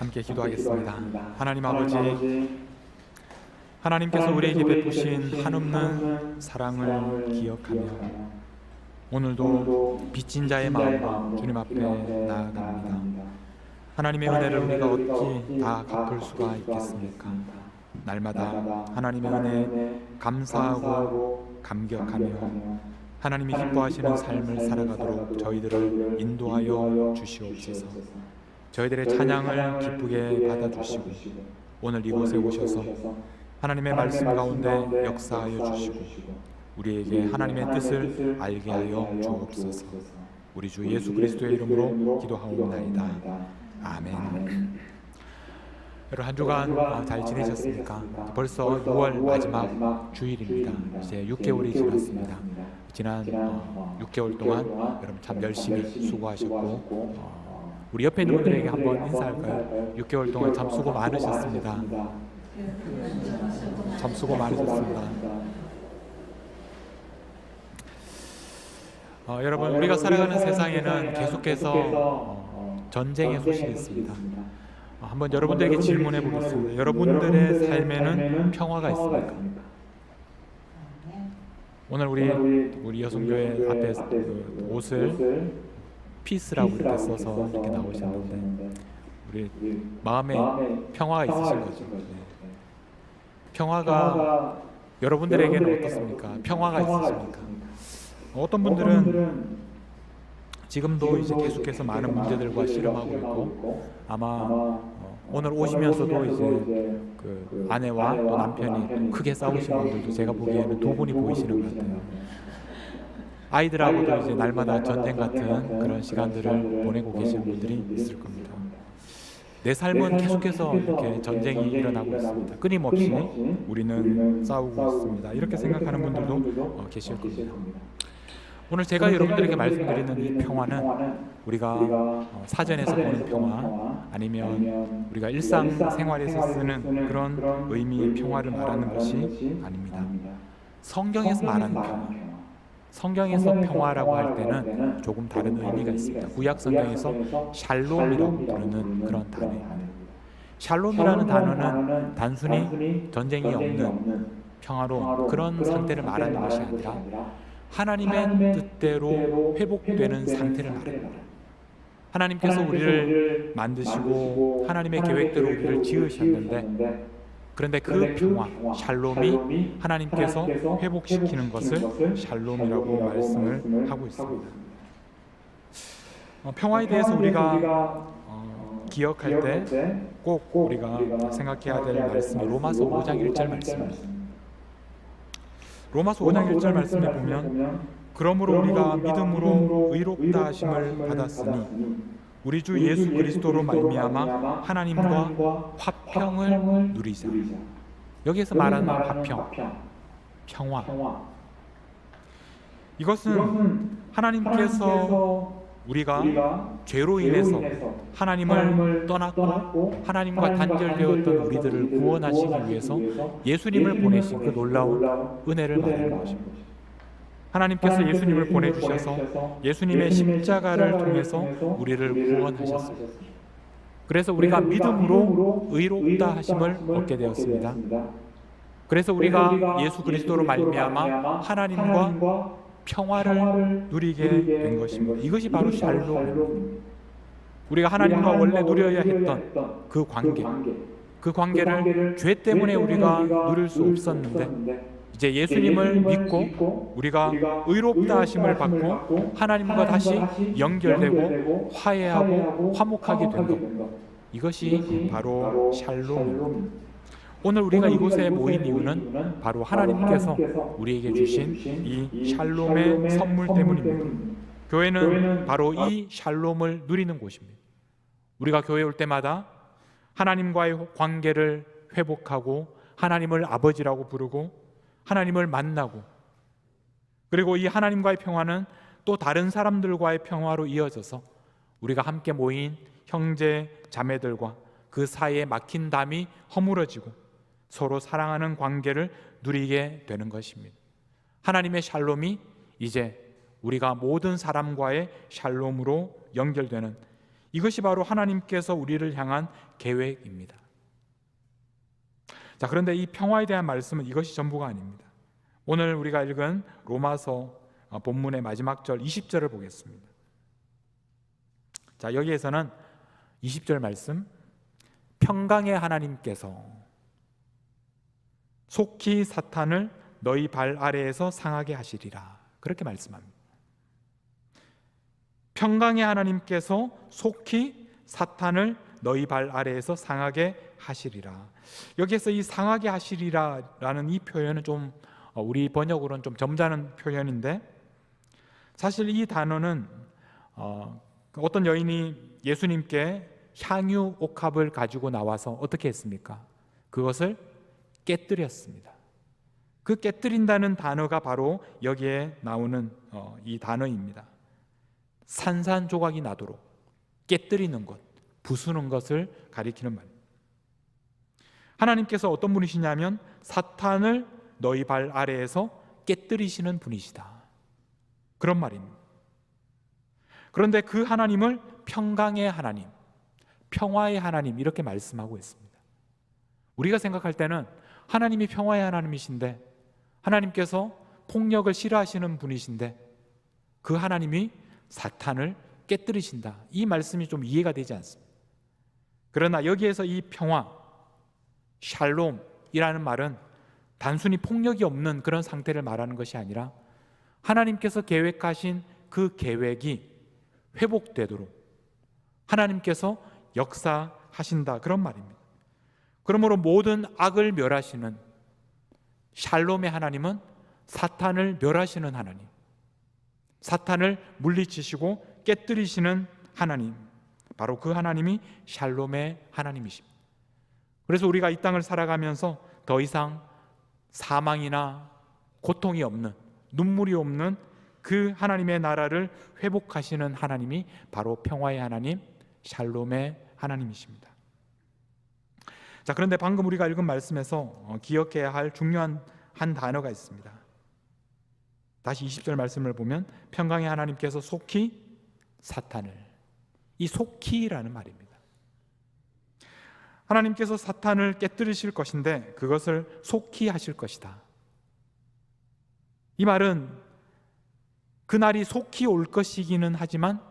함께 기도하겠습니다. 하나님 아버지, 하나님께서 우리에게 베푸신 한없는 사랑을 기억하며 오늘도 빚진 자의 마음으로 주님 앞에 나아갑니다. 하나님의 은혜를 우리가 어찌 다 갚을 수가 있겠습니까? 날마다 하나님의 은혜에 감사하고 감격하며 하나님이 기뻐하시는 삶을 살아가도록 저희들을 인도하여 주시옵소서. 저희들의 찬양을 기쁘게 받아주시고 오늘 이곳에 오셔서 하나님의 말씀 가운데 역사하여 주시고 우리에게 하나님의 뜻을 알게 하여 주옵소서. 우리 주 예수 그리스도의 이름으로 기도하옵나이다. 아멘. 여러분 한 주간 잘 지내셨습니까? 벌써 6월 마지막 주일입니다. 이제 6개월이 지났습니다. 지난 6개월 동안 여러분 참 열심히 수고하셨고 우리 옆에 있는 분들에게 한번 인사할까요? 6개월 동안 참 수고 많으셨습니다. 참 수고 많으셨습니다. 여러분 우리가 살아가는 세상에는 계속해서 전쟁의 소식이 있습니다. 한번 여러분들에게 질문해 보겠습니다. 여러분들의 삶에는 평화가 있습니까? 오늘 우리 여성교회 앞에 그 옷을 피스라고 이렇게 써서 이렇게 나오셨는데 우리 마음에 평화가 있으신 거죠. 네. 평화가 여러분들에게는 어떻습니까? 평화가 있으십니까? 어떤 분들은 지금도 이제 계속해서 많은 문제들과 씨름하고 있고 아마 오늘 오시면서도 이제 그 아내와 또 남편이 크게 싸우신 분들도 제가 보기에는 두 분이 보이시는 것 같아요. 아이들하고도 이제 날마다 전쟁 같은 그런 시간들을 보내고 계시는 분들이 있을 겁니다. 내 삶은 계속해서 이렇게 전쟁이 일어나고 있습니다. 끊임없이 우리는 싸우고 있습니다. 이렇게 생각하는 분들도 계실 겁니다. 오늘 제가 여러분들에게 말씀드리는 이 평화는 우리가 사전에서 보는 평화 아니면 우리가 일상생활에서 쓰는 그런 의미의 평화를 말하는 것이 아닙니다. 성경에서 말하는 평화, 성경에서 평화라고 할 때는 조금 다른 의미가 있습니다. 구약 성경에서 샬롬이라고 부르는 그런 단어입니다. 샬롬이라는 단어는 단순히 전쟁이 없는 평화로운 그런 상태를 말하는 것이 아니라 하나님의 뜻대로 회복되는 상태를 말합니다. 하나님께서 우리를 만드시고 하나님의 계획대로 우리를 지으셨는데 그런데 그 평화, 샬롬이 하나님께서 회복시키는 것을 샬롬이라고 말씀을 하고 있습니다. 평화에 대해서 우리가 기억할 때 꼭 우리가 생각해야 될 말씀이 로마서 5장 1절 말씀입니다. 로마서 5장 1절 말씀에 보면 그러므로 우리가 믿음으로 의롭다 하심을 받았으니 우리 주 예수 그리스도로 말미암아 하나님과 화평을 누리자. 여기에서 말하는 화평, 평화, 이것은 하나님께서 우리가 죄로 인해서 하나님을 떠났고 하나님과 단절되었던 우리들을 구원하시기 위해서 예수님을 보내신 그 놀라운 은혜를 말하는 것입니다. 하나님께서 예수님을 보내주셔서 예수님의 십자가를 통해서 우리를 구원하셨습니다. 그래서 우리가 믿음으로 의롭다 하심을 얻게 되었습니다. 그래서 우리가 예수 그리스도로 말미암아 하나님과 평화를 누리게 된 것입니다. 이것이 바로 샬롬입니다. 우리가 하나님과 원래 누려야 했던 그 관계를 죄 때문에 우리가 누릴 수 없었는데 이제 예수님을 믿고 우리가 의롭다 하심을 받고 하나님과 다시 연결되고 화해하고 화목하게 된 것, 이것이 바로 샬롬입니다. 오늘 우리가 이곳에 모인 이유는 바로 하나님께서 우리에게 주신 이 샬롬의 선물 때문입니다. 교회는 바로 이 샬롬을 누리는 곳입니다. 우리가 교회에 올 때마다 하나님과의 관계를 회복하고 하나님을 아버지라고 부르고 하나님을 만나고 그리고 이 하나님과의 평화는 또 다른 사람들과의 평화로 이어져서 우리가 함께 모인 형제 자매들과 그 사이에 막힌 담이 허물어지고 서로 사랑하는 관계를 누리게 되는 것입니다. 하나님의 샬롬이 이제 우리가 모든 사람과의 샬롬으로 연결되는 이것이 바로 하나님께서 우리를 향한 계획입니다. 자, 그런데 이 평화에 대한 말씀은 이것이 전부가 아닙니다. 오늘 우리가 읽은 로마서 본문의 마지막 절 20절을 보겠습니다. 자, 여기에서는 20절 말씀, 평강의 하나님께서 속히 사탄을 너희 발 아래에서 상하게 하시리라, 그렇게 말씀합니다. 평강의 하나님께서 속히 사탄을 너희 발 아래에서 상하게 하시리라. 여기에서 이 상하게 하시리라라는 이 표현은 좀 우리 번역으로는 좀 점잖은 표현인데, 사실 이 단어는 어떤 여인이 예수님께 향유 옥합을 가지고 나와서 어떻게 했습니까? 그것을 깨뜨렸습니다. 그 깨뜨린다는 단어가 바로 여기에 나오는 이 단어입니다. 산산조각이 나도록 깨뜨리는 것, 부수는 것을 가리키는 말입니다. 하나님께서 어떤 분이시냐면 사탄을 너희 발 아래에서 깨뜨리시는 분이시다, 그런 말입니다. 그런데 그 하나님을 평강의 하나님, 평화의 하나님, 이렇게 말씀하고 있습니다. 우리가 생각할 때는 하나님이 평화의 하나님이신데, 하나님께서 폭력을 싫어하시는 분이신데 그 하나님이 사탄을 깨뜨리신다, 이 말씀이 좀 이해가 되지 않습니다. 그러나 여기에서 이 평화, 샬롬이라는 말은 단순히 폭력이 없는 그런 상태를 말하는 것이 아니라 하나님께서 계획하신 그 계획이 회복되도록 하나님께서 역사하신다, 그런 말입니다. 그러므로 모든 악을 멸하시는 샬롬의 하나님은 사탄을 멸하시는 하나님, 사탄을 물리치시고 깨뜨리시는 하나님, 바로 그 하나님이 샬롬의 하나님이십니다. 그래서 우리가 이 땅을 살아가면서 더 이상 사망이나 고통이 없는, 눈물이 없는 그 하나님의 나라를 회복하시는 하나님이 바로 평화의 하나님, 샬롬의 하나님이십니다. 자, 그런데 방금 우리가 읽은 말씀에서 기억해야 할 중요한 한 단어가 있습니다. 다시 20절 말씀을 보면 평강의 하나님께서 속히 사탄을, 이 속히라는 말입니다. 하나님께서 사탄을 깨뜨리실 것인데 그것을 속히 하실 것이다. 이 말은 그날이 속히 올 것이기는 하지만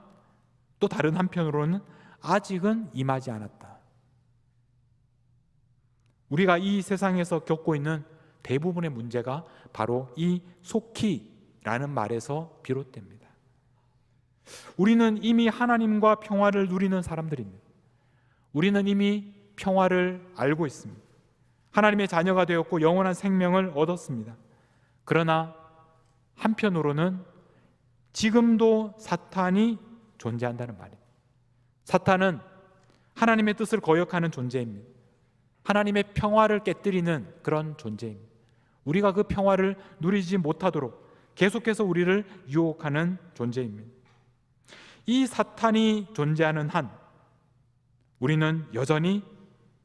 또 다른 한편으로는 아직은 임하지 않았다. 우리가 이 세상에서 겪고 있는 대부분의 문제가 바로 이 속히라는 말에서 비롯됩니다. 우리는 이미 하나님과 평화를 누리는 사람들입니다. 우리는 이미 평화를 알고 있습니다. 하나님의 자녀가 되었고 영원한 생명을 얻었습니다. 그러나 한편으로는 지금도 사탄이 존재한다는 말입니다. 사탄은 하나님의 뜻을 거역하는 존재입니다. 하나님의 평화를 깨뜨리는 그런 존재입니다. 우리가 그 평화를 누리지 못하도록 계속해서 우리를 유혹하는 존재입니다. 이 사탄이 존재하는 한 우리는 여전히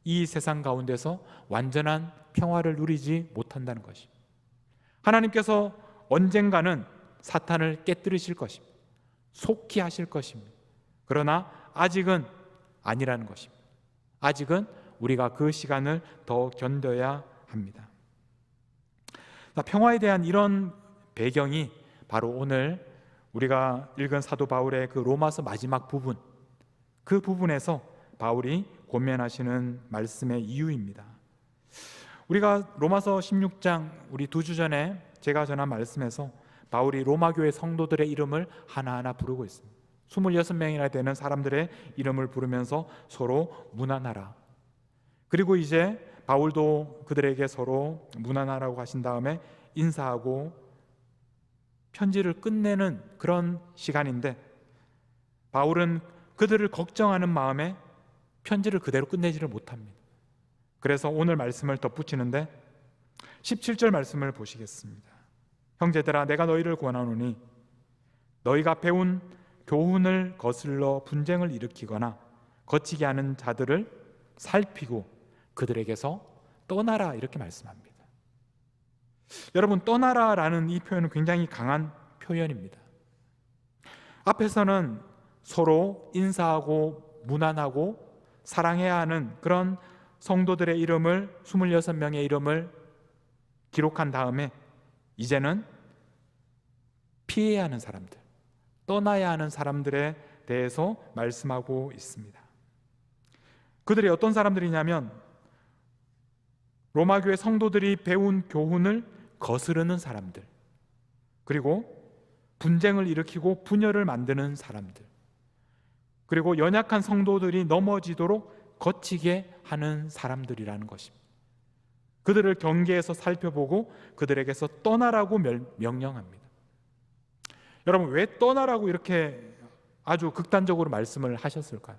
이 세상 가운데서 완전한 평화를 누리지 못한다는 것입니다. 하나님께서 언젠가는 사탄을 깨뜨리실 것입니다. 속히 하실 것입니다. 그러나 아직은 아니라는 것입니다. 아직은 우리가 그 시간을 더 견뎌야 합니다. 평화에 대한 이런 배경이 바로 오늘 우리가 읽은 사도 바울의 그 로마서 마지막 부분, 그 부분에서 바울이 권면하시는 말씀의 이유입니다. 우리가 로마서 16장 우리 2주 전에 제가 전한 말씀에서 바울이 로마 교회 성도들의 이름을 하나하나 부르고 있습니다. 26명이나 되는 사람들의 이름을 부르면서 서로 문안하라. 그리고 이제 바울도 그들에게 서로 문안하라고 하신 다음에 인사하고 편지를 끝내는 그런 시간인데, 바울은 그들을 걱정하는 마음에 편지를 그대로 끝내지를 못합니다. 그래서 오늘 말씀을 덧붙이는데 17절 말씀을 보시겠습니다. 형제들아, 내가 너희를 권하노니 너희가 배운 교훈을 거슬러 분쟁을 일으키거나 거치게 하는 자들을 살피고 그들에게서 떠나라, 이렇게 말씀합니다. 여러분, 떠나라라는 이 표현은 굉장히 강한 표현입니다. 앞에서는 서로 인사하고 무난하고 사랑해야 하는 그런 성도들의 이름을 26명의 이름을 기록한 다음에 이제는 피해야 하는 사람들, 떠나야 하는 사람들에 대해서 말씀하고 있습니다. 그들이 어떤 사람들이냐면 로마 교회 성도들이 배운 교훈을 거스르는 사람들, 그리고 분쟁을 일으키고 분열을 만드는 사람들, 그리고 연약한 성도들이 넘어지도록 거치게 하는 사람들이라는 것입니다. 그들을 경계에서 살펴보고 그들에게서 떠나라고 명령합니다. 여러분, 왜 떠나라고 이렇게 아주 극단적으로 말씀을 하셨을까요?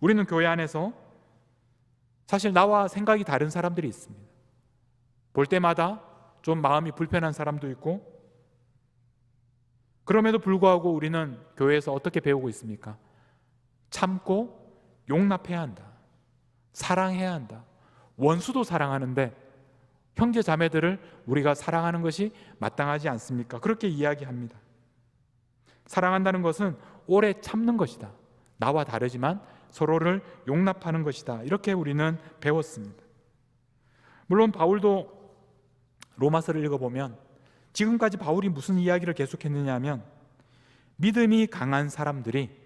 우리는 교회 안에서 사실 나와 생각이 다른 사람들이 있습니다. 볼 때마다 좀 마음이 불편한 사람도 있고, 그럼에도 불구하고 우리는 교회에서 어떻게 배우고 있습니까? 참고 용납해야 한다, 사랑해야 한다. 원수도 사랑하는데 형제 자매들을 우리가 사랑하는 것이 마땅하지 않습니까? 그렇게 이야기합니다. 사랑한다는 것은 오래 참는 것이다, 나와 다르지만 서로를 용납하는 것이다, 이렇게 우리는 배웠습니다. 물론 바울도 로마서를 읽어보면 지금까지 바울이 무슨 이야기를 계속했느냐 하면 믿음이 강한 사람들이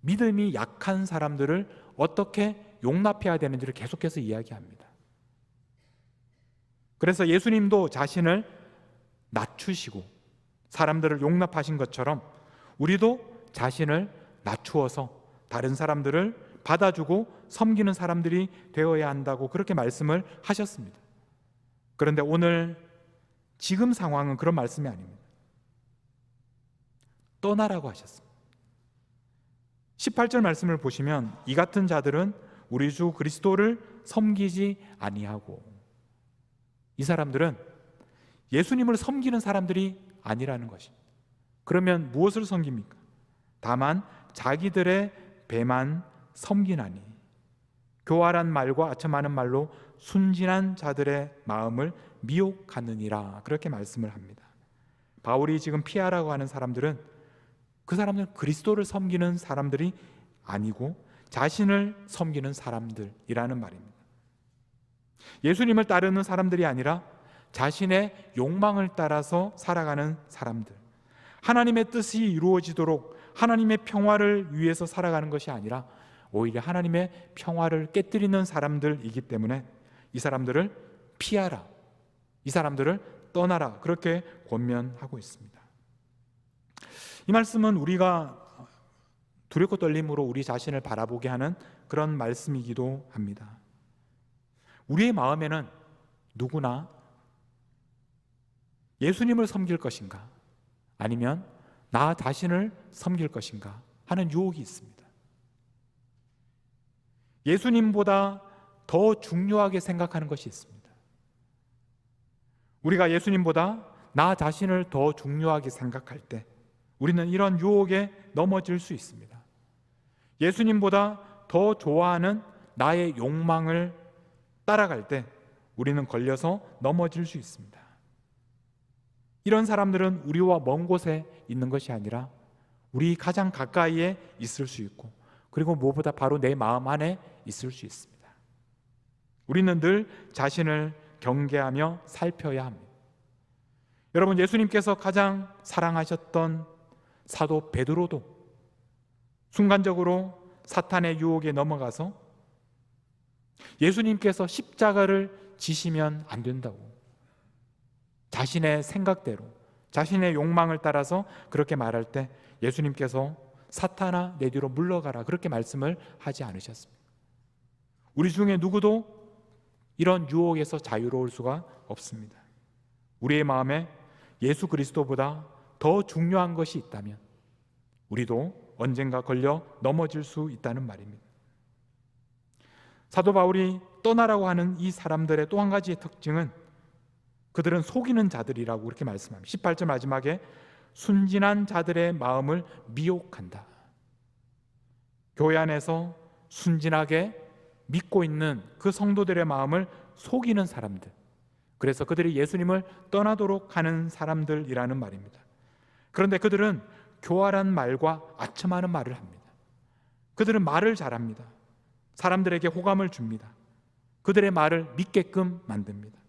믿음이 약한 사람들을 어떻게 용납해야 되는지를 계속해서 이야기합니다. 그래서 예수님도 자신을 낮추시고 사람들을 용납하신 것처럼 우리도 자신을 낮추어서 다른 사람들을 받아주고 섬기는 사람들이 되어야 한다고 그렇게 말씀을 하셨습니다. 그런데 오늘 지금 상황은 그런 말씀이 아닙니다. 떠나라고 하셨습니다. 18절 말씀을 보시면 이 같은 자들은 우리 주 그리스도를 섬기지 아니하고, 이 사람들은 예수님을 섬기는 사람들이 아니라는 것입니다. 그러면 무엇을 섬깁니까? 다만 자기들의 배만 섬기나니, 교활한 말과 아첨하는 말로 순진한 자들의 마음을 미혹하느니라, 그렇게 말씀을 합니다. 바울이 지금 피하라고 하는 사람들은 그 사람들은 그리스도를 섬기는 사람들이 아니고 자신을 섬기는 사람들이라는 말입니다. 예수님을 따르는 사람들이 아니라 자신의 욕망을 따라서 살아가는 사람들, 하나님의 뜻이 이루어지도록 하나님의 평화를 위해서 살아가는 것이 아니라 오히려 하나님의 평화를 깨뜨리는 사람들이기 때문에 이 사람들을 피하라, 이 사람들을 떠나라, 그렇게 권면하고 있습니다. 이 말씀은 우리가 두렵고 떨림으로 우리 자신을 바라보게 하는 그런 말씀이기도 합니다. 우리의 마음에는 누구나 예수님을 섬길 것인가 아니면 나 자신을 섬길 것인가 하는 유혹이 있습니다. 예수님보다 더 중요하게 생각하는 것이 있습니다. 우리가 예수님보다 나 자신을 더 중요하게 생각할 때 우리는 이런 유혹에 넘어질 수 있습니다. 예수님보다 더 좋아하는 나의 욕망을 따라갈 때 우리는 걸려서 넘어질 수 있습니다. 이런 사람들은 우리와 먼 곳에 있는 것이 아니라 우리 가장 가까이에 있을 수 있고, 그리고 무엇보다 바로 내 마음 안에 있을 수 있습니다. 우리는 늘 자신을 경계하며 살펴야 합니다. 여러분, 예수님께서 가장 사랑하셨던 사도 베드로도 순간적으로 사탄의 유혹에 넘어가서 예수님께서 십자가를 지시면 안 된다고, 자신의 생각대로 자신의 욕망을 따라서 그렇게 말할 때 예수님께서 사탄아 내 뒤로 물러가라, 그렇게 말씀을 하지 않으셨습니다. 우리 중에 누구도 이런 유혹에서 자유로울 수가 없습니다. 우리의 마음에 예수 그리스도보다 더 중요한 것이 있다면 우리도 언젠가 걸려 넘어질 수 있다는 말입니다. 사도 바울이 떠나라고 하는 이 사람들의 또 한 가지의 특징은 그들은 속이는 자들이라고 그렇게 말씀합니다. 18절 마지막에 순진한 자들의 마음을 미혹한다. 교회 안에서 순진하게 믿고 있는 그 성도들의 마음을 속이는 사람들, 그래서 그들이 예수님을 떠나도록 하는 사람들이라는 말입니다. 그런데 그들은 교활한 말과 아첨하는 말을 합니다. 그들은 말을 잘합니다. 사람들에게 호감을 줍니다. 그들의 말을 믿게끔 만듭니다.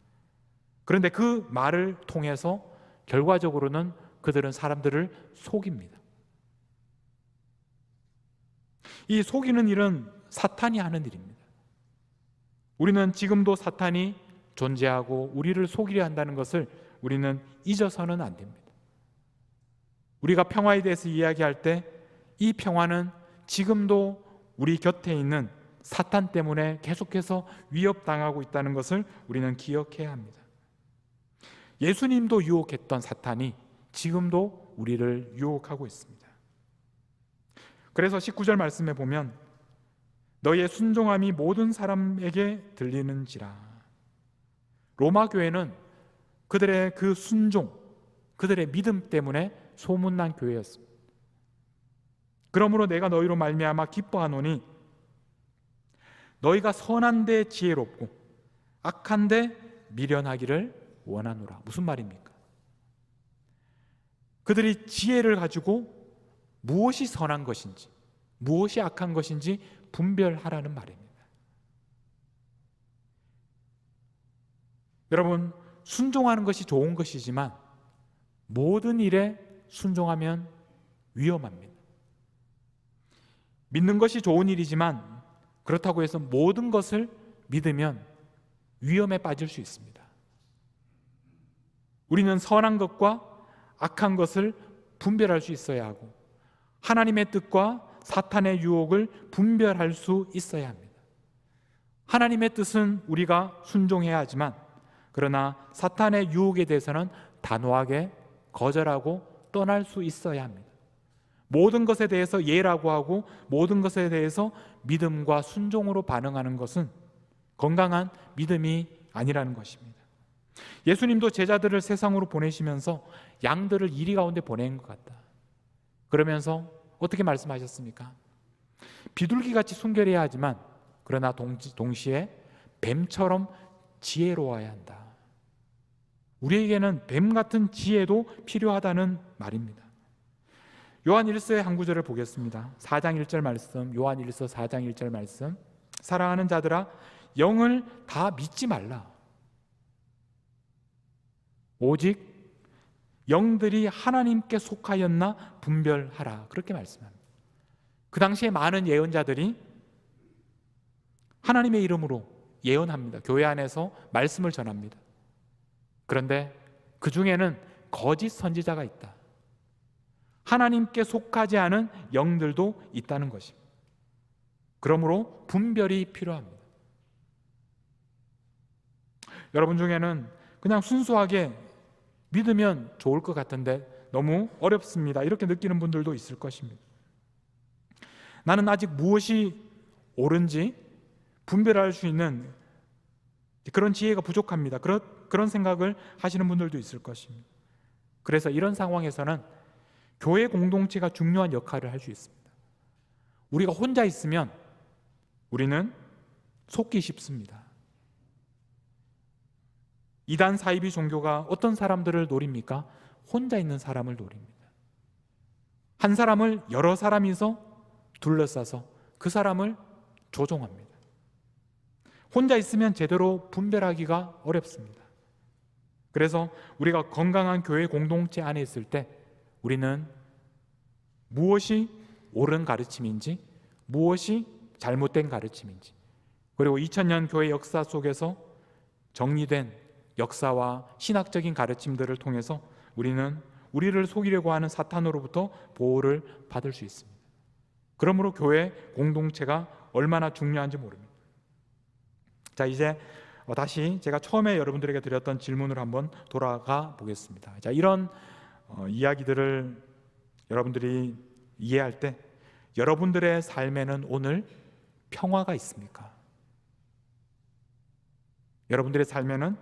그런데 그 말을 통해서 결과적으로는 그들은 사람들을 속입니다. 이 속이는 일은 사탄이 하는 일입니다. 우리는 지금도 사탄이 존재하고 우리를 속이려 한다는 것을 우리는 잊어서는 안 됩니다. 우리가 평화에 대해서 이야기할 때 이 평화는 지금도 우리 곁에 있는 사탄 때문에 계속해서 위협당하고 있다는 것을 우리는 기억해야 합니다. 예수님도 유혹했던 사탄이 지금도 우리를 유혹하고 있습니다. 그래서 19절 말씀에 보면 너희의 순종함이 모든 사람에게 들리는지라. 로마 교회는 그들의 그 순종, 그들의 믿음 때문에 소문난 교회였습니다. 그러므로 내가 너희로 말미암아 기뻐하노니 너희가 선한데 지혜롭고 악한데 미련하기를 원하노라. 무슨 말입니까? 그들이 지혜를 가지고 무엇이 선한 것인지 무엇이 악한 것인지 분별하라는 말입니다. 여러분, 순종하는 것이 좋은 것이지만 모든 일에 순종하면 위험합니다. 믿는 것이 좋은 일이지만 그렇다고 해서 모든 것을 믿으면 위험에 빠질 수 있습니다. 우리는 선한 것과 악한 것을 분별할 수 있어야 하고 하나님의 뜻과 사탄의 유혹을 분별할 수 있어야 합니다. 하나님의 뜻은 우리가 순종해야 하지만 그러나 사탄의 유혹에 대해서는 단호하게 거절하고 떠날 수 있어야 합니다. 모든 것에 대해서 예라고 하고 모든 것에 대해서 믿음과 순종으로 반응하는 것은 건강한 믿음이 아니라는 것입니다. 예수님도 제자들을 세상으로 보내시면서 양들을 이리 가운데 보낸 것 같다. 그러면서 어떻게 말씀하셨습니까? 비둘기같이 순결해야 하지만 그러나 동시에 뱀처럼 지혜로워야 한다. 우리에게는 뱀 같은 지혜도 필요하다는 말입니다. 요한 1서의 한 구절을 보겠습니다. 4장 1절 말씀, 요한 1서 4장 1절 말씀. 사랑하는 자들아, 영을 다 믿지 말라. 오직 영들이 하나님께 속하였나 분별하라. 그렇게 말씀합니다. 그 당시에 많은 예언자들이 하나님의 이름으로 예언합니다. 교회 안에서 말씀을 전합니다. 그런데 그 중에는 거짓 선지자가 있다. 하나님께 속하지 않은 영들도 있다는 것입니다. 그러므로 분별이 필요합니다. 여러분 중에는 그냥 순수하게 믿으면 좋을 것 같은데 너무 어렵습니다. 이렇게 느끼는 분들도 있을 것입니다. 나는 아직 무엇이 옳은지 분별할 수 있는 그런 지혜가 부족합니다. 그런 생각을 하시는 분들도 있을 것입니다. 그래서 이런 상황에서는 교회 공동체가 중요한 역할을 할 수 있습니다. 우리가 혼자 있으면 우리는 속기 쉽습니다. 이단 사이비 종교가 어떤 사람들을 노립니까? 혼자 있는 사람을 노립니다. 한 사람을 여러 사람이서 둘러싸서 그 사람을 조종합니다. 혼자 있으면 제대로 분별하기가 어렵습니다. 그래서 우리가 건강한 교회 공동체 안에 있을 때 우리는 무엇이 옳은 가르침인지 무엇이 잘못된 가르침인지 그리고 2000년 교회 역사 속에서 정리된 역사와 신학적인 가르침들을 통해서 우리는 우리를 속이려고 하는 사탄으로부터 보호를 받을 수 있습니다. 그러므로 교회 공동체가 얼마나 중요한지 모릅니다. 자, 이제 다시 제가 처음에 여러분들에게 드렸던 질문을 한번 돌아가 보겠습니다. 자, 이런 이야기들을 여러분들이 이해할 때 여러분들의 삶에는 오늘 평화가 있습니까? 여러분들의 삶에는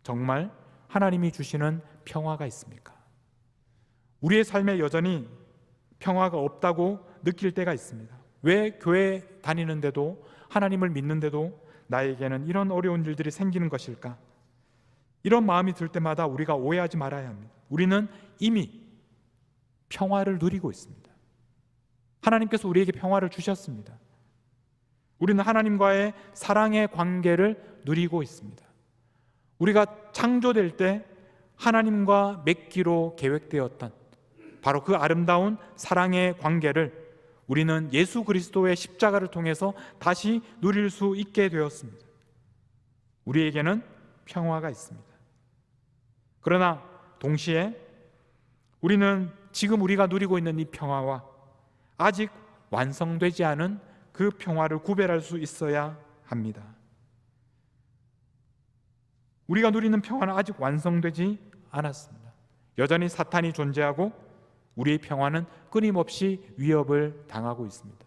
정말 하나님이 주시는 평화가 있습니까? 우리의 삶에 여전히 평화가 없다고 느낄 때가 있습니다. 왜 교회 다니는데도 하나님을 믿는데도 나에게는 이런 어려운 일들이 생기는 것일까? 이런 마음이 들 때마다 우리가 오해하지 말아야 합니다. 우리는 이미 평화를 누리고 있습니다. 하나님께서 우리에게 평화를 주셨습니다. 우리는 하나님과의 사랑의 관계를 누리고 있습니다. 우리가 창조될 때 하나님과 맺기로 계획되었던 바로 그 아름다운 사랑의 관계를 우리는 예수 그리스도의 십자가를 통해서 다시 누릴 수 있게 되었습니다. 우리에게는 평화가 있습니다. 그러나 동시에 우리는 지금 우리가 누리고 있는 이 평화와 아직 완성되지 않은 그 평화를 구별할 수 있어야 합니다. 우리가 누리는 평화는 아직 완성되지 않았습니다. 여전히 사탄이 존재하고 우리의 평화는 끊임없이 위협을 당하고 있습니다.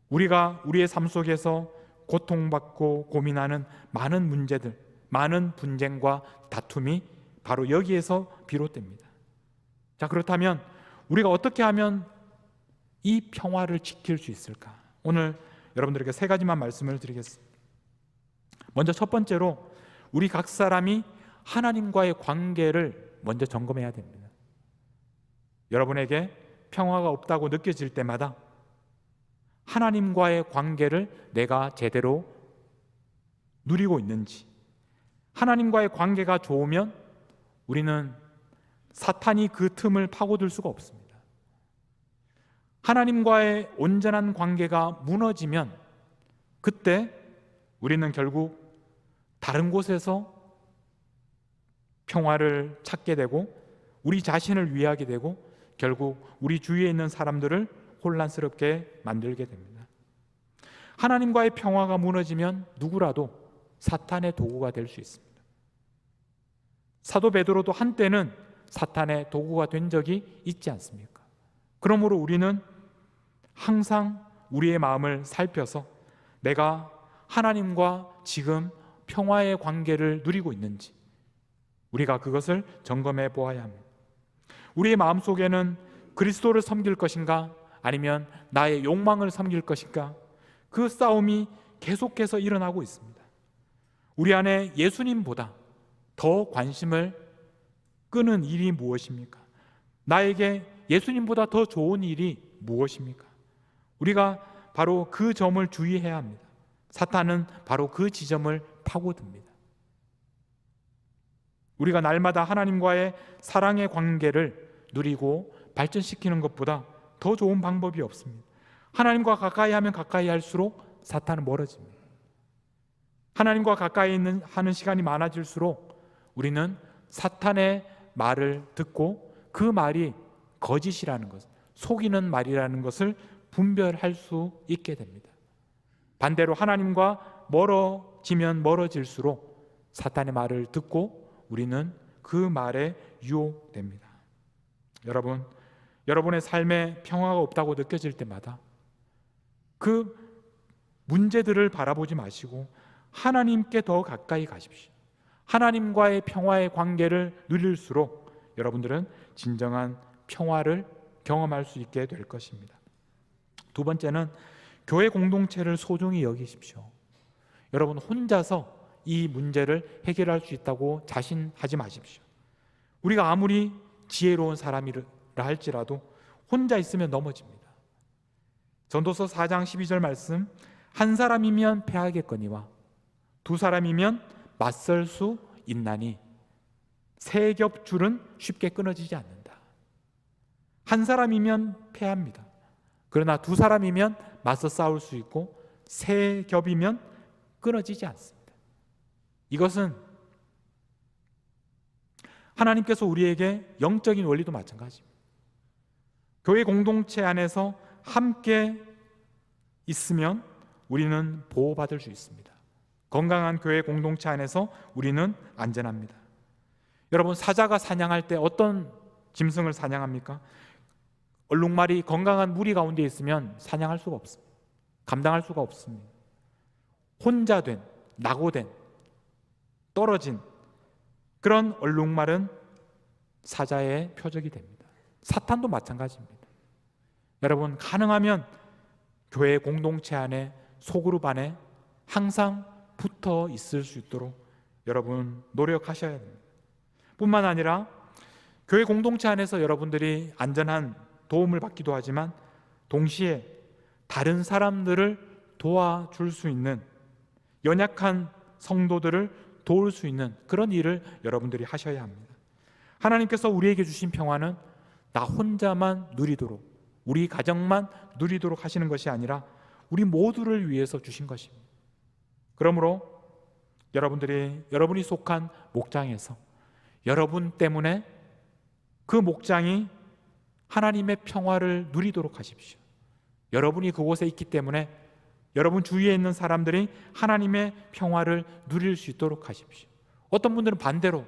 우리가 우리의 삶 속에서 고통받고 고민하는 많은 문제들, 많은 분쟁과 다툼이 바로 여기에서 비롯됩니다. 자, 그렇다면 우리가 어떻게 하면 이 평화를 지킬 수 있을까? 오늘 여러분들에게 세 가지만 말씀을 드리겠습니다. 먼저 첫 번째로 우리 각 사람이 하나님과의 관계를 먼저 점검해야 됩니다. 여러분에게 평화가 없다고 느껴질 때마다 하나님과의 관계를 내가 제대로 누리고 있는지, 하나님과의 관계가 좋으면 우리는 사탄이 그 틈을 파고들 수가 없습니다. 하나님과의 온전한 관계가 무너지면 그때 우리는 결국 다른 곳에서 평화를 찾게 되고 우리 자신을 위하게 되고 결국 우리 주위에 있는 사람들을 혼란스럽게 만들게 됩니다. 하나님과의 평화가 무너지면 누구라도 사탄의 도구가 될 수 있습니다. 사도 베드로도 한때는 사탄의 도구가 된 적이 있지 않습니까? 그러므로 우리는 항상 우리의 마음을 살펴서 내가 하나님과 지금 평화의 관계를 누리고 있는지 우리가 그것을 점검해 보아야 합니다. 우리의 마음속에는 그리스도를 섬길 것인가 아니면 나의 욕망을 섬길 것인가, 그 싸움이 계속해서 일어나고 있습니다. 우리 안에 예수님보다 더 관심을 끄는 일이 무엇입니까? 나에게 예수님보다 더 좋은 일이 무엇입니까? 우리가 바로 그 점을 주의해야 합니다. 사탄은 바로 그 지점을 파고듭니다. 우리가 날마다 하나님과의 사랑의 관계를 누리고 발전시키는 것보다 더 좋은 방법이 없습니다. 하나님과 가까이 하면 가까이 할수록 사탄은 멀어집니다. 하나님과 가까이 하는 시간이 많아질수록 우리는 사탄의 말을 듣고 그 말이 거짓이라는 것, 속이는 말이라는 것을 분별할 수 있게 됩니다. 반대로 하나님과 멀어지면 멀어질수록 사탄의 말을 듣고 우리는 그 말에 유혹됩니다. 여러분, 여러분의 삶에 평화가 없다고 느껴질 때마다 그 문제들을 바라보지 마시고 하나님께 더 가까이 가십시오. 하나님과의 평화의 관계를 누릴수록 여러분들은 진정한 평화를 경험할 수 있게 될 것입니다. 두 번째는 교회 공동체를 소중히 여기십시오. 여러분, 혼자서 이 문제를 해결할 수 있다고 자신하지 마십시오. 우리가 아무리 지혜로운 사람이라 할지라도 혼자 있으면 넘어집니다. 전도서 4장 12절 말씀, 한 사람이면 패하겠거니와 두 사람이면 맞설 수 있나니 세 겹줄은 쉽게 끊어지지 않는다. 한 사람이면 패합니다. 그러나 두 사람이면 맞서 싸울 수 있고 세 겹이면 끊어지지 않습니다. 이것은 하나님께서 우리에게 영적인 원리도 마찬가지입니다. 교회 공동체 안에서 함께 있으면 우리는 보호받을 수 있습니다. 건강한 교회 공동체 안에서 우리는 안전합니다. 여러분, 사자가 사냥할 때 어떤 짐승을 사냥합니까? 얼룩말이 건강한 무리 가운데 있으면 사냥할 수가 없습니다. 감당할 수가 없습니다. 혼자 된, 낙오된, 떨어진 그런 얼룩말은 사자의 표적이 됩니다. 사탄도 마찬가지입니다. 여러분, 가능하면 교회 공동체 안에, 소그룹 안에 항상 붙어 있을 수 있도록 여러분 노력하셔야 됩니다. 뿐만 아니라 교회 공동체 안에서 여러분들이 안전한 도움을 받기도 하지만 동시에 다른 사람들을 도와줄 수 있는, 연약한 성도들을 도울 수 있는 그런 일을 여러분들이 하셔야 합니다. 하나님께서 우리에게 주신 평화는 나 혼자만 누리도록, 우리 가정만 누리도록 하시는 것이 아니라 우리 모두를 위해서 주신 것입니다. 그러므로 여러분이 속한 목장에서 여러분 때문에 그 목장이 하나님의 평화를 누리도록 하십시오. 여러분이 그곳에 있기 때문에 여러분 주위에 있는 사람들이 하나님의 평화를 누릴 수 있도록 하십시오. 어떤 분들은 반대로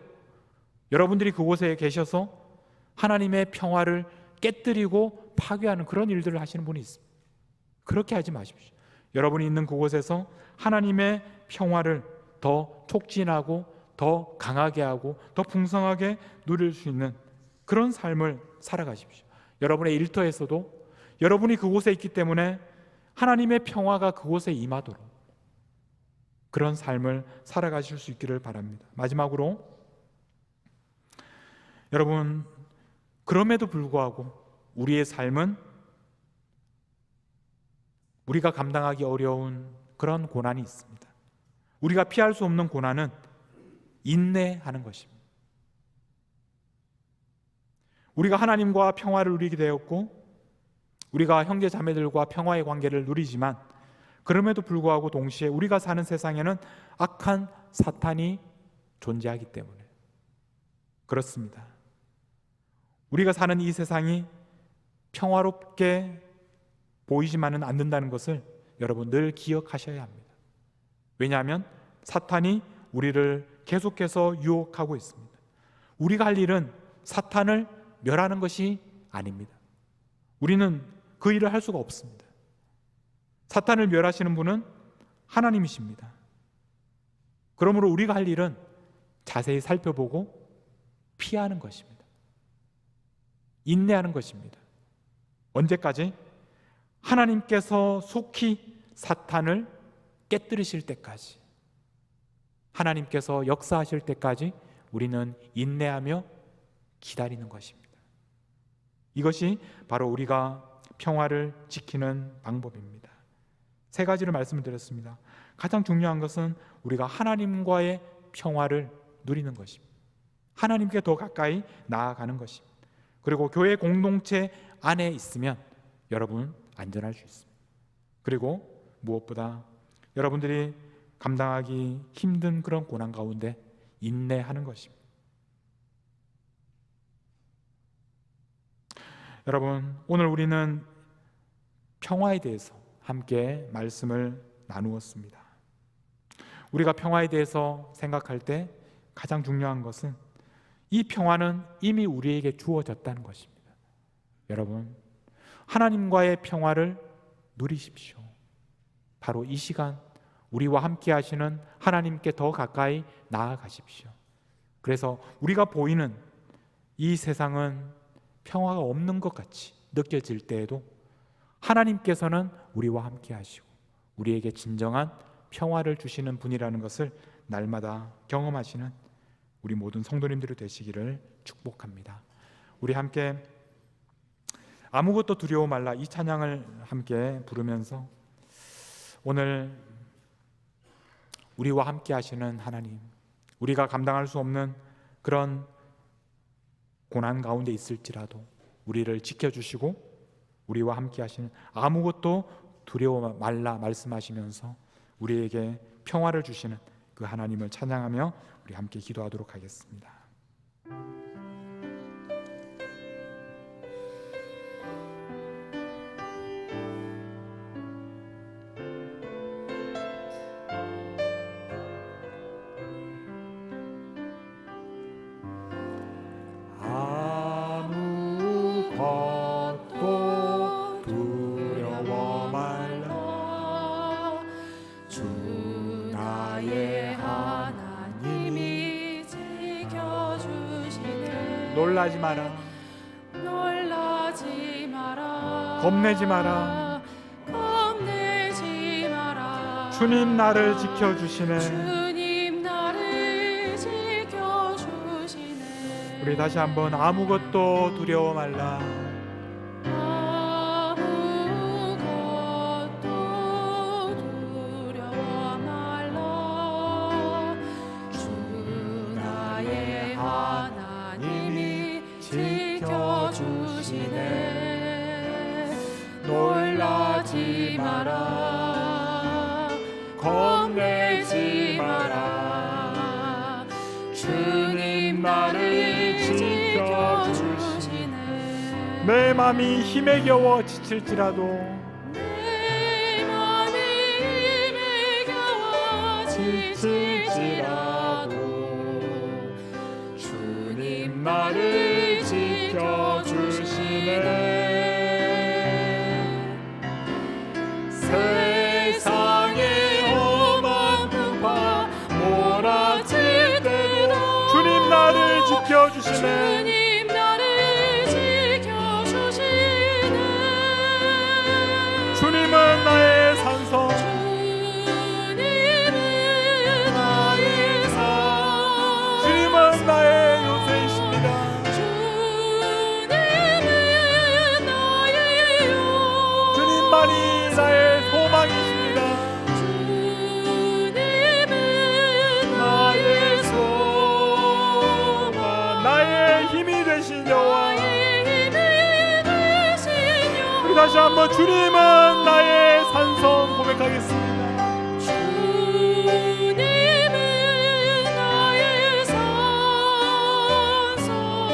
여러분들이 그곳에 계셔서 하나님의 평화를 깨뜨리고 파괴하는 그런 일들을 하시는 분이 있습니다. 그렇게 하지 마십시오. 여러분이 있는 그곳에서 하나님의 평화를 더 촉진하고 더 강하게 하고 더 풍성하게 누릴 수 있는 그런 삶을 살아가십시오. 여러분의 일터에서도 여러분이 그곳에 있기 때문에 하나님의 평화가 그곳에 임하도록 그런 삶을 살아가실 수 있기를 바랍니다. 마지막으로 여러분, 그럼에도 불구하고 우리의 삶은 우리가 감당하기 어려운 그런 고난이 있습니다. 우리가 피할 수 없는 고난은 인내하는 것입니다. 우리가 하나님과 평화를 누리게 되었고 우리가 형제 자매들과 평화의 관계를 누리지만 그럼에도 불구하고 동시에 우리가 사는 세상에는 악한 사탄이 존재하기 때문에 그렇습니다. 우리가 사는 이 세상이 평화롭게 보이지만은 않는다는 것을 여러분 늘 기억하셔야 합니다. 왜냐하면 사탄이 우리를 계속해서 유혹하고 있습니다. 우리가 할 일은 사탄을 멸하는 것이 아닙니다. 우리는 그 일을 할 수가 없습니다. 사탄을 멸하시는 분은 하나님이십니다. 그러므로 우리가 할 일은 자세히 살펴보고 피하는 것입니다. 인내하는 것입니다. 언제까지? 하나님께서 속히 사탄을 깨뜨리실 때까지, 하나님께서 역사하실 때까지 우리는 인내하며 기다리는 것입니다. 이것이 바로 우리가 평화를 지키는 방법입니다. 세 가지를 말씀을 드렸습니다. 가장 중요한 것은 우리가 하나님과의 평화를 누리는 것입니다. 하나님께 더 가까이 나아가는 것입니다. 그리고 교회 공동체 안에 있으면 여러분 안전할 수 있습니다. 그리고 무엇보다 여러분들이 감당하기 힘든 그런 고난 가운데 인내하는 것입니다. 여러분, 오늘 우리는 평화에 대해서 함께 말씀을 나누었습니다. 우리가 평화에 대해서 생각할 때 가장 중요한 것은 이 평화는 이미 우리에게 주어졌다는 것입니다. 여러분, 하나님과의 평화를 누리십시오. 바로 이 시간 우리와 함께 하시는 하나님께 더 가까이 나아가십시오. 그래서 우리가 보이는 이 세상은 평화가 없는 것 같이 느껴질 때에도 하나님께서는 우리와 함께 하시고 우리에게 진정한 평화를 주시는 분이라는 것을 날마다 경험하시는 우리 모든 성도님들이 되시기를 축복합니다. 우리 함께 아무것도 두려워 말라 이 찬양을 함께 부르면서 오늘 우리와 함께 하시는 하나님, 우리가 감당할 수 없는 그런 고난 가운데 있을지라도 우리를 지켜주시고 우리와 함께 하시는 아무것도 두려워 말라 말씀하시면서 우리에게 평화를 주시는 그 하나님을 찬양하며 우리 함께 기도하도록 하겠습니다. 아무것도 두려워 말라. 주 나의 하나님이 지켜주시네. 놀라지 마라. 놀라지 마라. 겁내지 마라. 겁내지 마라. 주님 나를 지켜주시네. 주님 나를 지켜주시네. 우리 다시 한번 아무것도 두려워 말라. 아무것도 주시네. 놀라지 마라, 겁내지 마라. 주님 나를 지켜주시네. 내 맘이 힘에 겨워 지칠지라도 내 맘이 힘에 겨워 지칠지라도 주님 나를 지켜주시네. 세상의 험한 풍파 몰아칠 때도 주님 나를 지켜주시네. 주님 나를 지켜주시네. 주님은 나의 산성, 주님은 나의 산, 주님은 나의 요새이십니다. 주님은 나의 요, 주님만이 나의 소망이십니다. 주님은 나의 소망, 나의 힘이 되신 여호와. 나의 힘이 되신 여호와. 우리 다시 한번 주님은 나의 산성 고백하겠습니다. 주님은 나의 산성,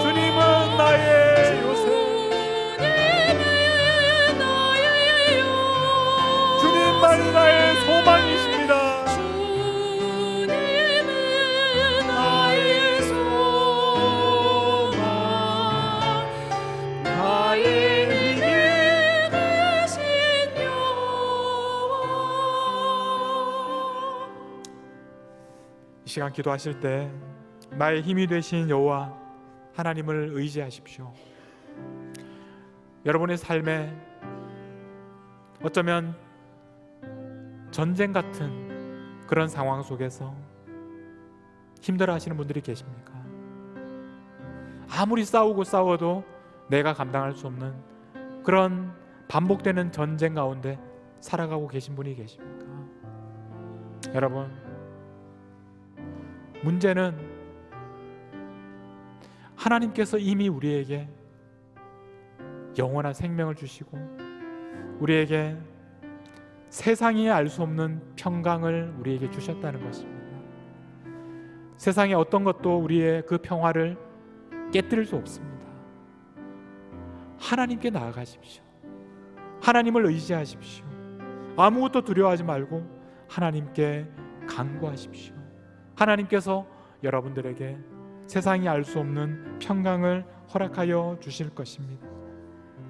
주님은 나의 요새, 주님은 나의 요, 주님만이 나의 소망이십니다. 주님은 나의 소망, 나의 힘이 되신 여호와. 이 시간 기도하실 때 나의 힘이 되신 여호와 하나님을 의지하십시오. 여러분의 삶에 어쩌면 전쟁 같은 그런 상황 속에서 힘들어하시는 분들이 계십니까? 아무리 싸워도 내가 감당할 수 없는 그런 반복되는 전쟁 가운데 살아가고 계신 분이 계십니까? 여러분, 문제는 하나님께서 이미 우리에게 영원한 생명을 주시고 우리에게 세상이 알 수 없는 평강을 우리에게 주셨다는 것입니다. 세상의 어떤 것도 우리의 그 평화를 깨뜨릴 수 없습니다. 하나님께 나아가십시오. 하나님을 의지하십시오. 아무것도 두려워하지 말고 하나님께 간구하십시오. 하나님께서 여러분들에게 세상이 알 수 없는 평강을 허락하여 주실 것입니다.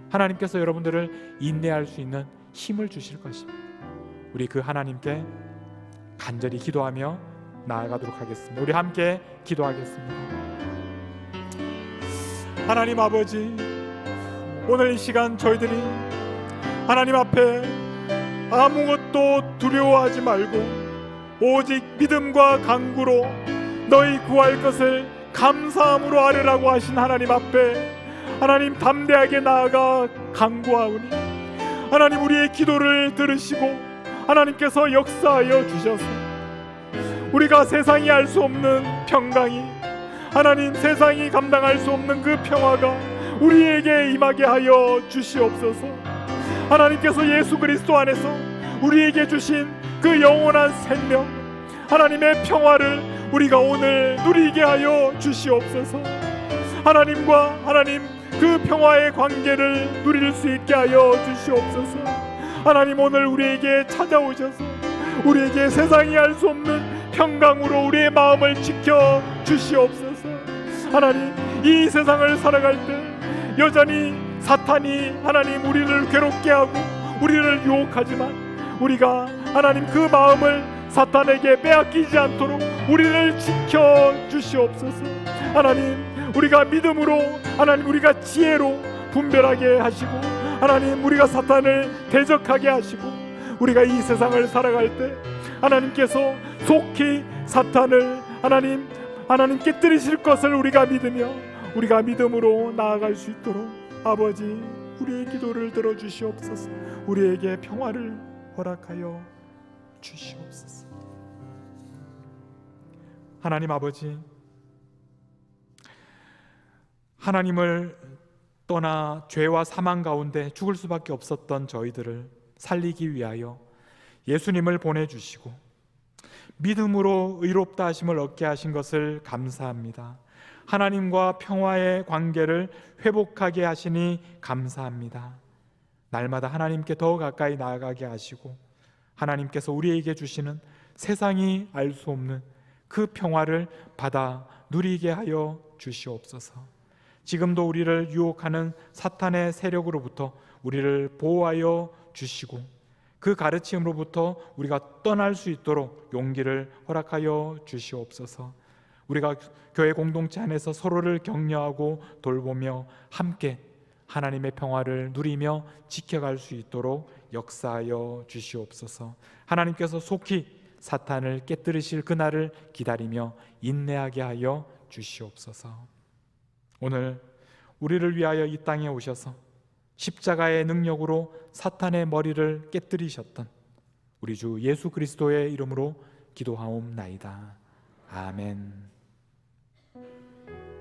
하나님께서 여러분들을 인내할 수 있는 힘을 주실 것입니다. 우리 그 하나님께 간절히 기도하며 나아가도록 하겠습니다. 우리 함께 기도하겠습니다. 하나님 아버지, 오늘 이 시간 저희들이 하나님 앞에 아무것도 두려워하지 말고 오직 믿음과 간구로 너희 구할 것을 감사함으로 아뢰라고 하신 하나님 앞에 하나님 담대하게 나아가 간구하오니 하나님 우리의 기도를 들으시고 하나님께서 역사하여 주셔서 우리가 세상이 알 수 없는 평강이 하나님 세상이 감당할 수 없는 그 평화가 우리에게 임하게 하여 주시옵소서. 하나님께서 예수 그리스도 안에서 우리에게 주신 그 영원한 생명 하나님의 평화를 우리가 오늘 누리게 하여 주시옵소서. 하나님과 하나님 그 평화의 관계를 누릴 수 있게 하여 주시옵소서. 하나님 오늘 우리에게 찾아오셔서 우리에게 세상이 알 수 없는 평강으로 우리의 마음을 지켜 주시옵소서. 하나님 이 세상을 살아갈 때 여전히 사탄이 하나님 우리를 괴롭게 하고 우리를 유혹하지만 우리가 하나님 그 마음을 사탄에게 빼앗기지 않도록 우리를 지켜 주시옵소서. 하나님 우리가 믿음으로 하나님 우리가 지혜로 분별하게 하시고 하나님 우리가 사탄을 대적하게 하시고 우리가 이 세상을 살아갈 때 하나님께서 속히 사탄을 하나님 깨뜨리실 것을 우리가 믿으며 우리가 믿음으로 나아갈 수 있도록 아버지 우리의 기도를 들어주시옵소서. 우리에게 평화를 허락하여 주시옵소서. 하나님 아버지, 하나님을 떠나 죄와 사망 가운데 죽을 수밖에 없었던 저희들을 살리기 위하여 예수님을 보내주시고 믿음으로 의롭다 하심을 얻게 하신 것을 감사합니다. 하나님과 평화의 관계를 회복하게 하시니 감사합니다. 날마다 하나님께 더 가까이 나아가게 하시고 하나님께서 우리에게 주시는 세상이 알 수 없는 그 평화를 받아 누리게 하여 주시옵소서. 지금도 우리를 유혹하는 사탄의 세력으로부터 우리를 보호하여 주시고 그 가르침으로부터 우리가 떠날 수 있도록 용기를 허락하여 주시옵소서. 우리가 교회 공동체 안에서 서로를 격려하고 돌보며 함께 하나님의 평화를 누리며 지켜갈 수 있도록 역사하여 주시옵소서. 하나님께서 속히 사탄을 깨뜨리실 그날을 기다리며 인내하게 하여 주시옵소서. 오늘 우리를 위하여 이 땅에 오셔서 십자가의 능력으로 사탄의 머리를 깨뜨리셨던 우리 주 예수 그리스도의 이름으로 기도하옵나이다. 아멘.